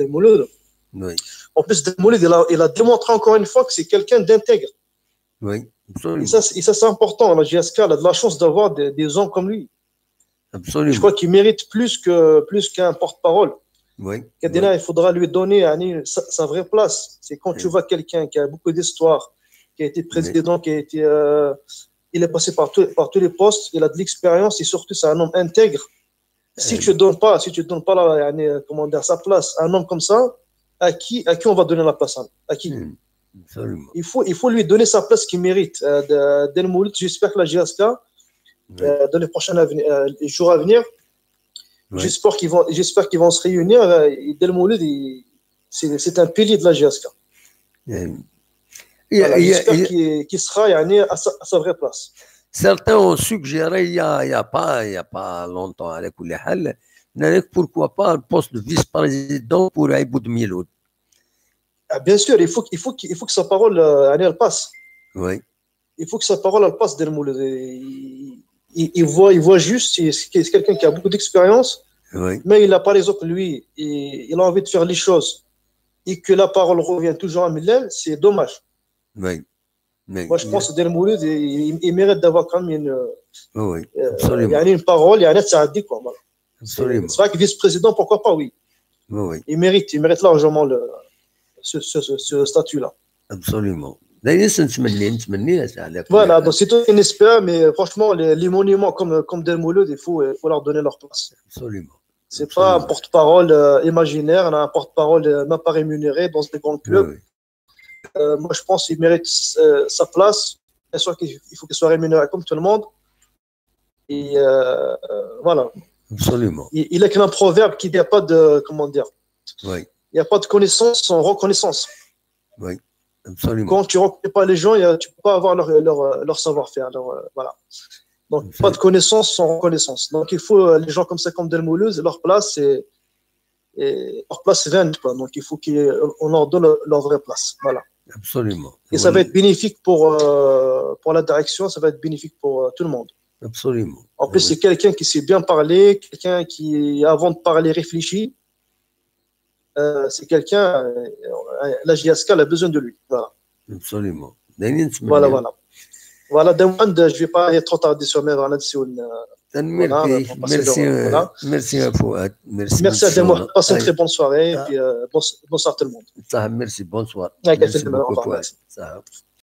Delmouloud. Oui. En plus, Delmouloud, il a démontré encore une fois que c'est quelqu'un d'intègre. Oui, absolument. Et ça c'est important. La GSK a de la chance d'avoir des hommes comme lui. Absolument. Je crois qu'il mérite plus qu'un porte-parole. Oui. Kadena, il faudra lui donner sa vraie place. C'est quand tu vois quelqu'un qui a beaucoup d'histoire, qui a été président, qui a été, il est passé par tous les postes, il a de l'expérience et surtout c'est un homme intègre. Si tu donnes pas comment dire, sa place à un homme comme ça, à qui on va donner la place à qui? Absolument. Il faut lui donner sa place qu'il mérite. Delmouloud, j'espère que la GSK, dans les prochains jours à venir, j'espère qu'ils vont se réunir. Delmouloud, c'est un pilier de la GSK. J'espère qu'il sera à sa vraie place. Certains ont suggéré il y a pas longtemps, pourquoi pas un poste de vice-président pour Aïboud Miloud. Bien sûr, il faut que sa parole elle passe. Oui. Il faut que sa parole elle passe, Delmouloud. Il voit juste, c'est quelqu'un qui a beaucoup d'expérience, mais il a par exemple, lui, il a envie de faire les choses et que la parole revient toujours à Millel, c'est dommage. Oui. Moi, je pense que Delmouloud, il mérite d'avoir quand même une parole, quoi. C'est vrai que vice-président, pourquoi pas, oui. Il mérite largement ce statut-là. Absolument. Voilà, donc c'est tout qu'on espère, mais franchement, les monuments comme Delmouloud, il faut leur donner leur place. Absolument. C'est pas un porte-parole imaginaire, un porte-parole même pas rémunéré dans des grands clubs. Moi, je pense qu'il mérite sa place. Bien sûr qu'il faut qu'il soit rémunéré comme tout le monde. Et voilà. Absolument. Il est qu'un proverbe qu'il n'y a pas de, comment dire, il n'y a pas de connaissance sans reconnaissance. Oui, absolument. Quand tu ne reconnais pas les gens, tu ne peux pas avoir leur savoir-faire. Voilà. Donc, pas de connaissance sans reconnaissance. Donc, il faut les gens comme ça, comme Delmouloud, leur place, leur place vaine. Donc, il faut qu'on leur donne leur vraie place. Voilà. Absolument. Et ça va être bénéfique pour la direction, ça va être bénéfique pour tout le monde. Absolument. En plus, c'est quelqu'un qui sait bien parler, quelqu'un qui, avant de parler, réfléchit. C'est quelqu'un, la GSK a besoin de lui. Voilà. Absolument. Voilà, je ne vais pas aller trop tarder sur mes Merci à Fouad. Merci à Demois. Passez une très bonne soirée et puis bonsoir tout le monde. Merci, bonsoir. Merci beaucoup.